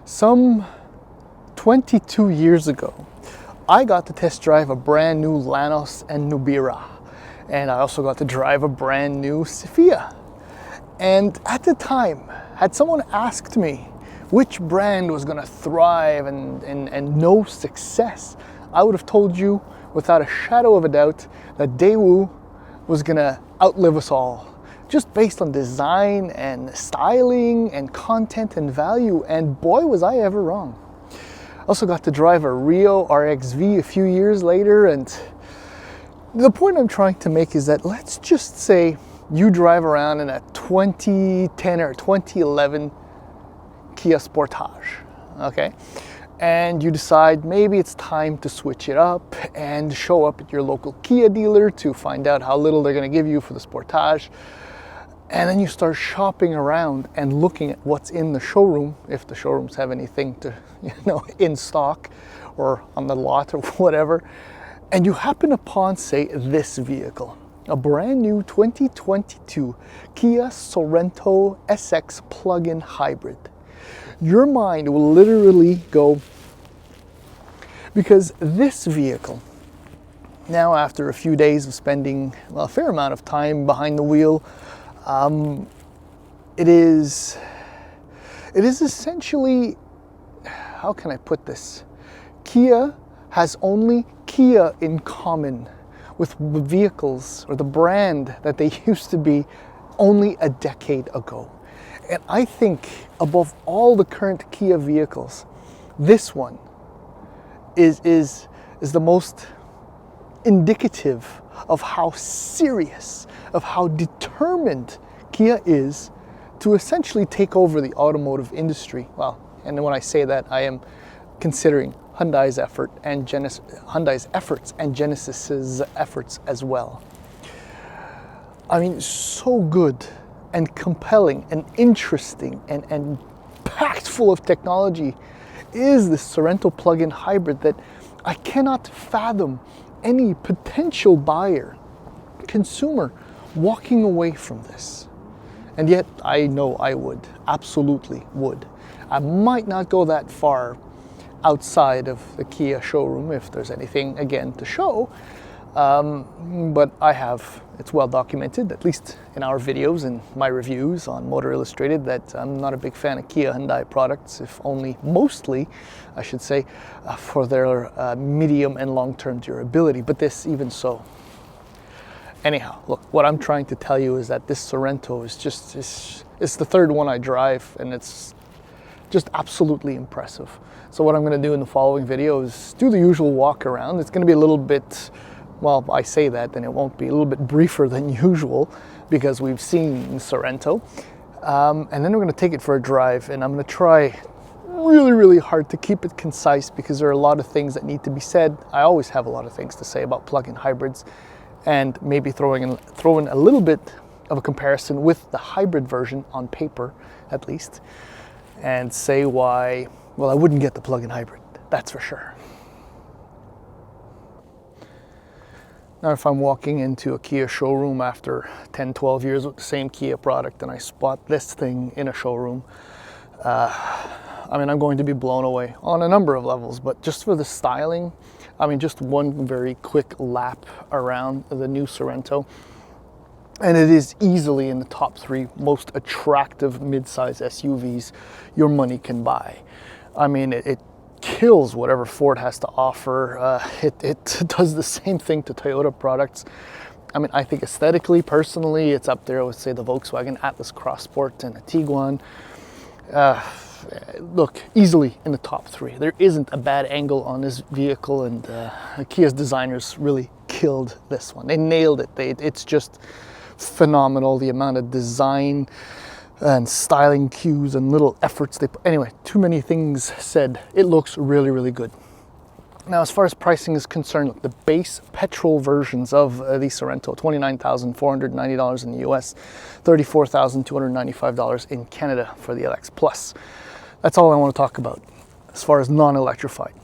Some 22 years ago, I got to test drive a brand new Lanos and Nubira. And I also got to drive a brand new Sophia. And at the time, had someone asked me which brand was gonna thrive and know success, I would have told you without a shadow of a doubt that Daewoo was gonna outlive us all, just based on design and styling and content and value, and boy was I ever wrong. I also got to drive a Rio RXV a few years later, and the point I'm trying to make is that let's just say you drive around in a 2010 or 2011 Kia Sportage, okay? And you decide maybe it's time to switch it up and show up at your local Kia dealer to find out how little they're gonna give you for the Sportage. And then you start shopping around and looking at what's in the showroom, if the showrooms have anything to, in stock or on the lot or whatever. And you happen upon, say, this vehicle, a brand new 2022 Kia Sorento SX plug-in hybrid. Your mind will literally go, because this vehicle, now after a few days of spending a fair amount of time behind the wheel, it is essentially, how can I put this? Kia has only Kia in common with vehicles or the brand that they used to be only a decade ago. And I think above all the current Kia vehicles, this one is the most indicative of how serious, of how determined Kia is to essentially take over the automotive industry. Well, and when I say that, I am considering Hyundai's efforts and Genesis's efforts as well. I mean, so good and compelling and interesting and packed full of technology is this Sorento plug-in hybrid that I cannot fathom any potential buyer, consumer, walking away from this. And yet I know I would, absolutely would. I might not go that far outside of the Kia showroom if there's anything again to show, but I have, it's well documented, at least in our videos and my reviews on Motor Illustrated, that I'm not a big fan of Kia Hyundai products, if only mostly, I should say, for their medium and long-term durability, but this even so. Anyhow, look, what I'm trying to tell you is that this Sorento is just, it's the third one I drive, and it's just absolutely impressive. So what I'm going to do in the following video is do the usual walk around. It's going to be a little bit, well, I say that, then it won't be, a little bit briefer than usual because we've seen the Sorento. And then we're going to take it for a drive, and I'm going to try really, really hard to keep it concise because there are a lot of things that need to be said. I always have a lot of things to say about plug-in hybrids, and maybe throw in a little bit of a comparison with the hybrid version on paper, at least, and say why, well, I wouldn't get the plug-in hybrid, that's for sure. Now, if I'm walking into a Kia showroom after 10, 12 years with the same Kia product and I spot this thing in a showroom, I mean, I'm going to be blown away on a number of levels, but just for the styling, I mean, just one very quick lap around the new Sorento, and it is easily in the top 3 most attractive midsize SUVs your money can buy. I mean, it kills whatever Ford has to offer. It does the same thing to Toyota products. I mean, I think aesthetically, personally, it's up there with, say, the Volkswagen Atlas Cross Sport and the Tiguan. Look, easily in the top 3. There isn't a bad angle on this vehicle, and Kia's designers really killed this one. They nailed it. It's just phenomenal, the amount of design and styling cues and little efforts they put. Anyway, too many things said. It looks really, really good. Now, as far as pricing is concerned, look, the base petrol versions of the Sorento, $29,490 in the US, $34,295 in Canada for the LX Plus. That's all I want to talk about as far as non-electrified.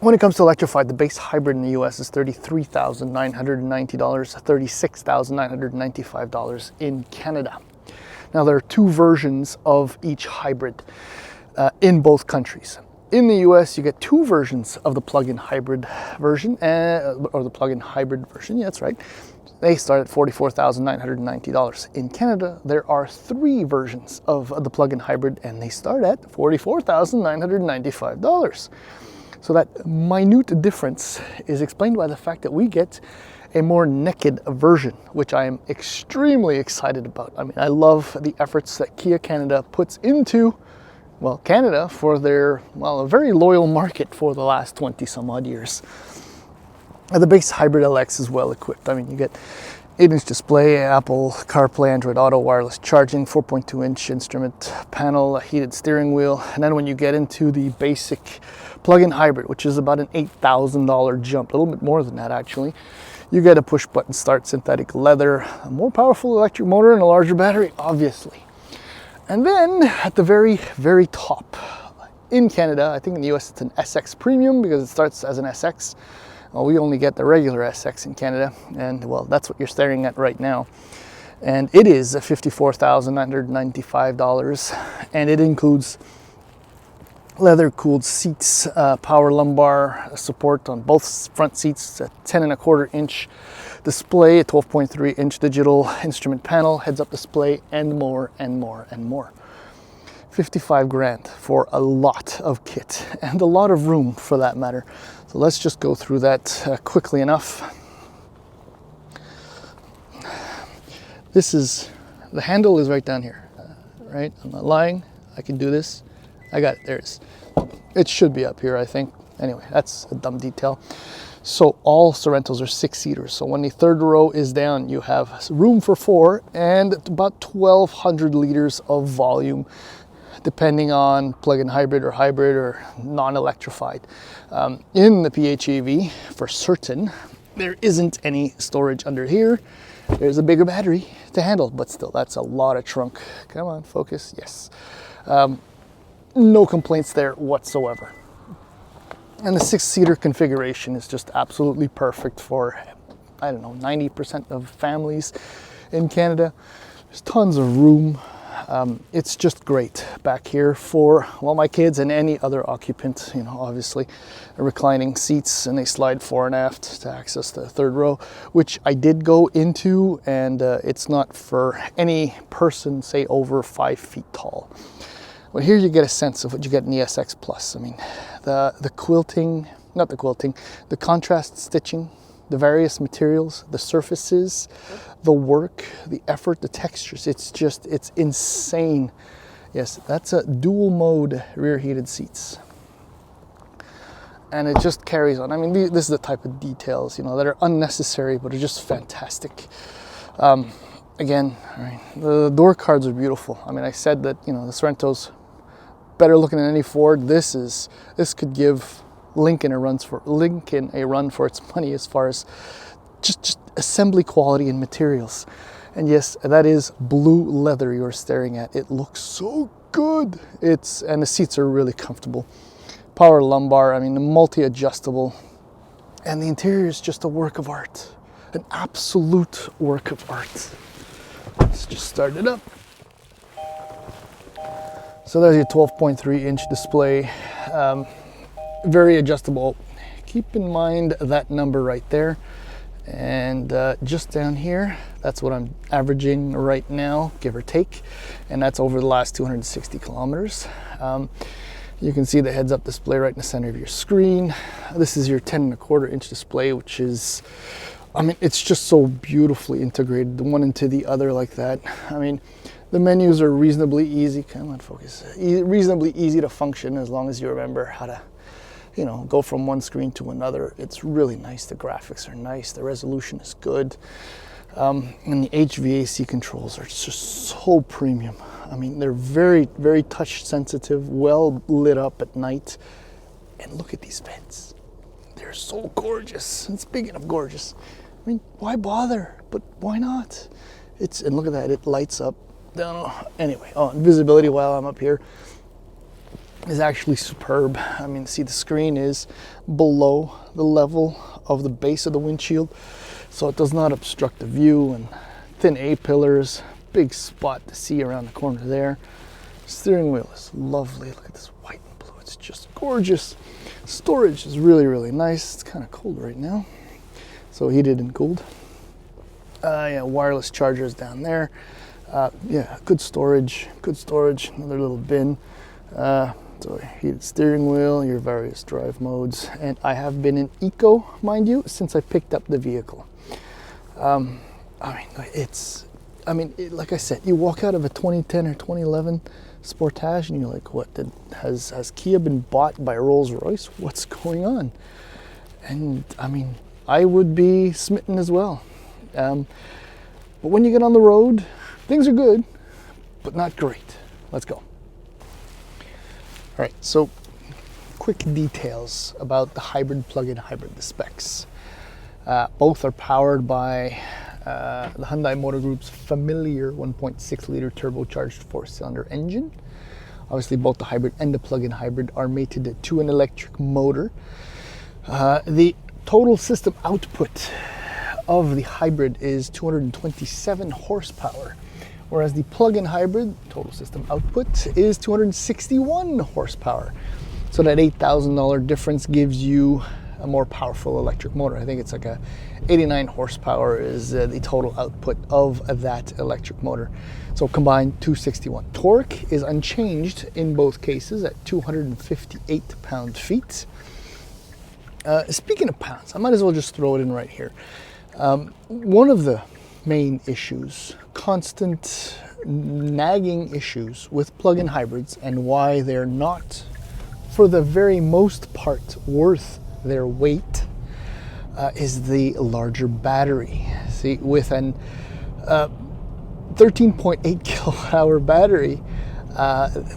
When it comes to electrified, the base hybrid in the US is $33,990, $36,995 in Canada. Now, there are 2 versions of each hybrid. in both countries. In the US, you get two versions of the plug-in hybrid version, or the plug-in hybrid version, yeah, that's right. They start at $44,990. In Canada, there are three versions of the plug-in hybrid, and they start at $44,995. So that minute difference is explained by the fact that we get a more naked version, which I am extremely excited about. I mean, I love the efforts that Kia Canada puts into, well, Canada for their, well, a very loyal market for the last 20 some odd years. The base hybrid LX is well equipped. I mean, you get 8-inch display, Apple CarPlay, Android Auto, wireless charging, 4.2-inch instrument panel, a heated steering wheel. And then when you get into the basic plug-in hybrid, which is about an $8,000 jump, a little bit more than that actually, you get a push-button start, synthetic leather, a more powerful electric motor, and a larger battery, obviously. And then at the very, very top, in Canada, I think in the US it's an SX Premium because it starts as an SX. Well, we only get the regular SX in Canada, and well, that's what you're staring at right now. And it is $54,995, and it includes leather-cooled seats, power lumbar support on both front seats, a 10.25-inch display, a 12.3-inch digital instrument panel, heads-up display, and more and more and more. 55 grand for a lot of kit and a lot of room for that matter. So let's just go through that quickly enough. This is, the handle is right down here, right? I'm not lying, I can do this. I got it, there it is. It should be up here, I think. Anyway, that's a dumb detail. So all Sorentos are 6-seaters. So when the third row is down, you have room for 4 and about 1,200 liters of volume, depending on plug-in hybrid or non-electrified. In the PHEV, for certain, there isn't any storage under here. There's a bigger battery to handle, but still, that's a lot of trunk. Come on, focus, yes. No complaints there whatsoever. And the 6-seater configuration is just absolutely perfect for, I don't know, 90% of families in Canada. There's tons of room. It's just great back here for, well, my kids and any other occupant, you know, obviously. Reclining seats, and they slide fore and aft to access the third row, which I did go into, and it's not for any person, say, over 5 feet tall. Well, here you get a sense of what you get in the SX Plus. I mean, the quilting, not the quilting, the contrast stitching, the various materials, the surfaces, the work, the effort, the textures. It's just, it's insane. Yes, that's a dual mode rear heated seats. And it just carries on. I mean, this is the type of details, you know, that are unnecessary, but are just fantastic. Again, right, the door cards are beautiful. I mean, I said that, you know, the Sorento's better looking than any Ford. This could give Lincoln a run for its money as far as just assembly quality and materials. And yes, that is blue leather you're staring at. It looks so good. And the seats are really comfortable. Power lumbar, I mean, the multi-adjustable, and the interior is just a work of art, an absolute work of art. Let's just start it up. So there's your 12.3-inch display, very adjustable. Keep in mind that number right there. And just down here, that's what I'm averaging right now, give or take. And that's over the last 260 kilometers. You can see the heads-up display right in the center of your screen. This is your 10.25-inch display, which is, I mean, it's just so beautifully integrated, the one into the other like that. I mean, the menus are reasonably easy, come on, focus, reasonably easy to function as long as you remember how to, you know, go from one screen to another. It's really nice. The graphics are nice. The resolution is good. And the HVAC controls are just so premium. I mean, they're very, very touch sensitive, well lit up at night. And look at these vents. They're so gorgeous. And speaking of gorgeous, I mean, why bother? But why not? And look at that, it lights up. Anyway, visibility while I'm up here is actually superb. I mean, see, the screen is below the level of the base of the windshield, so it does not obstruct the view, and thin A-pillars, big spot to see around the corner there. Steering wheel is lovely. Look at this white and blue. It's just gorgeous. Storage is really, really nice. It's kind of cold right now, so heated and cooled. Yeah, wireless chargers down there. Yeah, good storage. Another little bin. So heated steering wheel, your various drive modes, and I have been in eco, mind you, since I picked up the vehicle. Like I said, you walk out of a 2010 or 2011 Sportage and you're like, what, has Kia been bought by Rolls-Royce? What's going on? And I mean, I would be smitten as well. But when you get on the road, things are good, but not great. Let's go. All right, so quick details about the hybrid plug-in hybrid, the specs. Both are powered by the Hyundai Motor Group's familiar 1.6 liter turbocharged 4-cylinder engine. Obviously, both the hybrid and the plug-in hybrid are mated to an electric motor. The total system output of the hybrid is 227 horsepower, whereas the plug-in hybrid total system output is 261 horsepower. So that $8,000 difference gives you a more powerful electric motor. I think it's like a 89 horsepower is the total output of that electric motor. So combined 261. Torque is unchanged in both cases at 258 pound-feet. Speaking of pounds, I might as well just throw it in right here. One of the main issues, constant nagging issues with plug-in hybrids and why they're not, for the very most part, worth their weight is the larger battery. See, with an 13.8 kilowatt hour battery,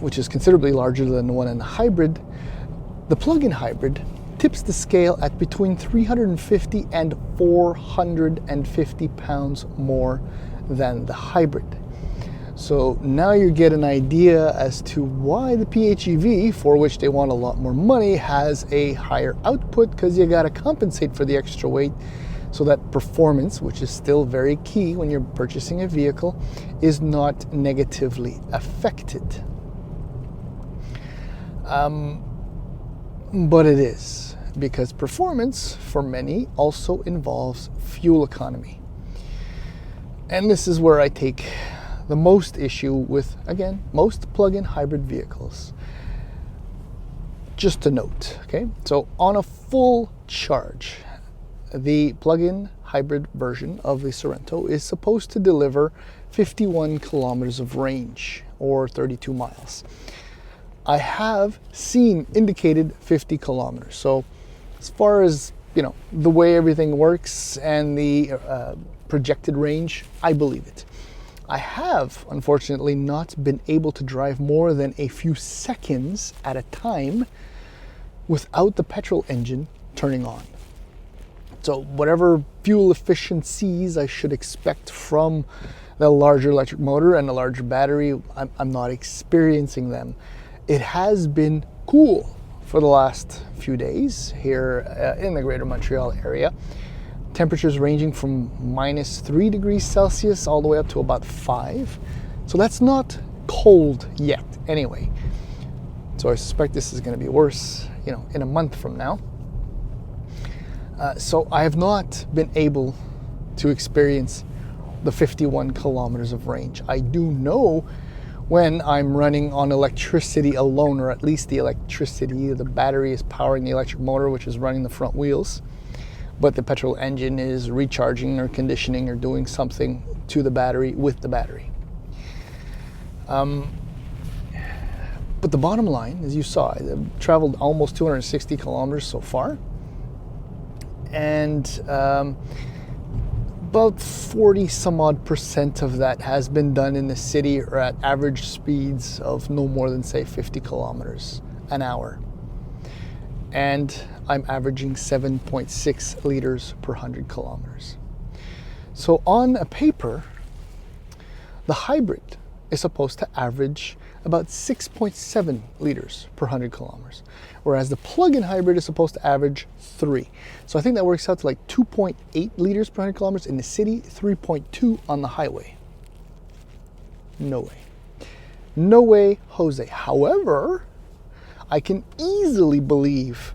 which is considerably larger than the one in the hybrid, the plug-in hybrid tips the scale at between 350 and 450 pounds more than the hybrid. So now you get an idea as to why the PHEV, for which they want a lot more money, has a higher output, because you got to compensate for the extra weight so that performance, which is still very key when you're purchasing a vehicle, is not negatively affected. But it is, because performance for many also involves fuel economy. And this is where I take the most issue with, again, most plug-in hybrid vehicles. Just to note, okay? So on a full charge, the plug-in hybrid version of the Sorento is supposed to deliver 51 kilometers of range, or 32 miles. I have seen indicated 50 kilometers. So as far as, you know, the way everything works and the projected range, I believe it. I have, unfortunately, not been able to drive more than a few seconds at a time without the petrol engine turning on. So whatever fuel efficiencies I should expect from the larger electric motor and the larger battery, I'm not experiencing them. It has been cool for the last few days here in the greater Montreal area. Temperatures ranging from -3 degrees Celsius all the way up to about 5. So that's not cold yet anyway. So I suspect this is going to be worse, you know, in a month from now. So I have not been able to experience the 51 kilometers of range. I do know when I'm running on electricity alone, or at least the electricity, the battery is powering the electric motor, which is running the front wheels, but the petrol engine is recharging or conditioning or doing something to the battery with the battery. But the bottom line, as you saw, I've traveled almost 260 kilometers so far, and about 40 some odd % of that has been done in the city, or at average speeds of no more than, say, 50 kilometers an hour. And I'm averaging 7.6 liters per 100 kilometers. So on a paper, the hybrid is supposed to average about 6.7 liters per 100 kilometers, whereas the plug-in hybrid is supposed to average 3. So I think that works out to like 2.8 liters per 100 kilometers in the city, 3.2 on the highway. No way. No way, Jose. However, I can easily believe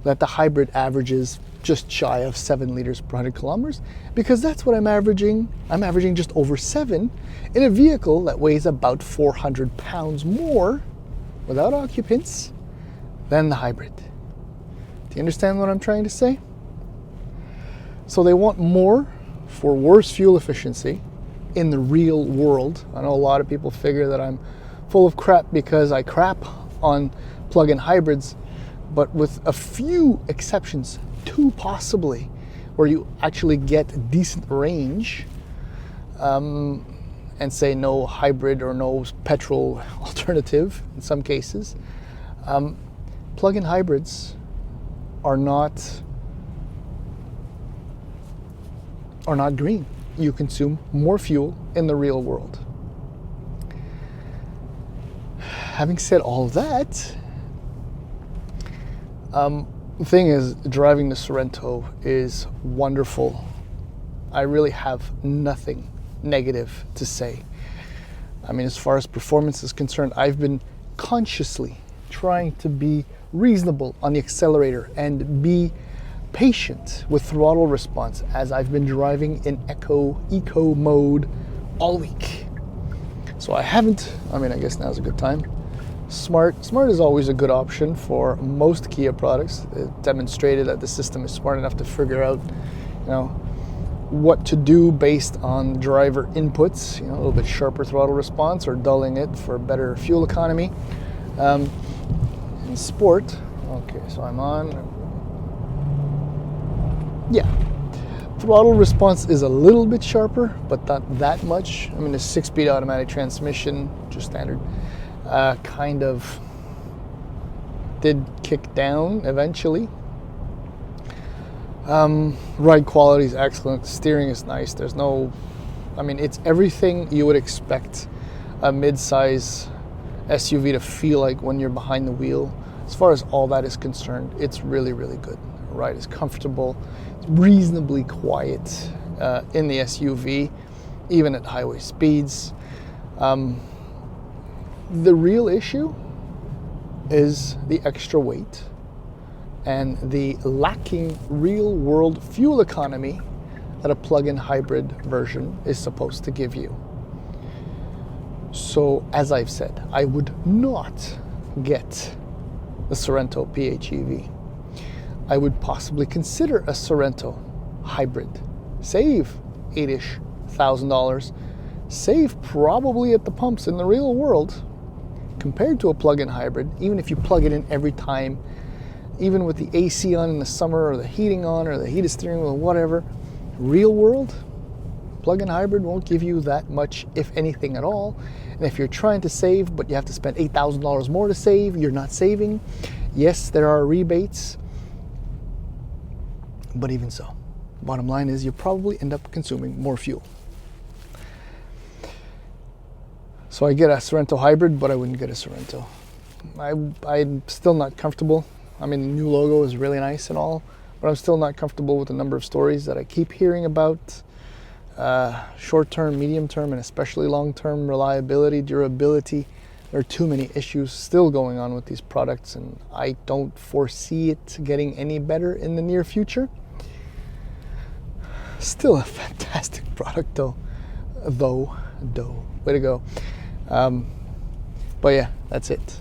that the hybrid averages just shy of 7 liters per 100 kilometers, because that's what I'm averaging. I'm averaging just over 7 in a vehicle that weighs about 400 pounds more without occupants than the hybrid. Do you understand what I'm trying to say? So they want more for worse fuel efficiency in the real world. I know a lot of people figure that I'm full of crap because I crap on plug-in hybrids, but with a few exceptions, 2 possibly, where you actually get decent range, and say no hybrid or no petrol alternative in some cases, plug-in hybrids are not green. You consume more fuel in the real world. Having said all of that, the thing is, driving the Sorento is wonderful. I really have nothing negative to say. I mean, as far as performance is concerned, I've been consciously trying to be reasonable on the accelerator and be patient with throttle response as I've been driving in eco mode all week. So I guess now's a good time. Smart is always a good option for most Kia products. It demonstrated that the system is smart enough to figure out, what to do based on driver inputs. A little bit sharper throttle response or dulling it for better fuel economy. In sport, okay, so I'm on. Yeah, throttle response is a little bit sharper, but not that much. I mean, the 6-speed automatic transmission, just standard, kind of did kick down eventually. Ride quality is excellent. Steering is nice. It's everything you would expect a mid-size SUV to feel like when you're behind the wheel. As far as all that is concerned, it's really, really good. The ride is comfortable. It's reasonably quiet in the SUV, even at highway speeds. The real issue is the extra weight and the lacking real-world fuel economy that a plug-in hybrid version is supposed to give you. So, as I've said, I would not get the Sorento PHEV. I would possibly consider a Sorento hybrid. Save $8,000, save probably at the pumps in the real world compared to a plug-in hybrid, even if you plug it in every time, even with the AC on in the summer or the heating on or the heated steering wheel, whatever. Real world, plug-in hybrid won't give you that much, if anything at all. And if you're trying to save, but you have to spend $8,000 more to save, you're not saving. Yes, there are rebates, but even so, bottom line is you probably end up consuming more fuel. So I get a Sorento hybrid, but I wouldn't get a Sorento. I'm still not comfortable. I mean, the new logo is really nice and all, but I'm still not comfortable with the number of stories that I keep hearing about. Short-term, medium-term, and especially long-term reliability, durability. There are too many issues still going on with these products, and I don't foresee it getting any better in the near future. Still a fantastic product though. Way to go. But yeah, that's it.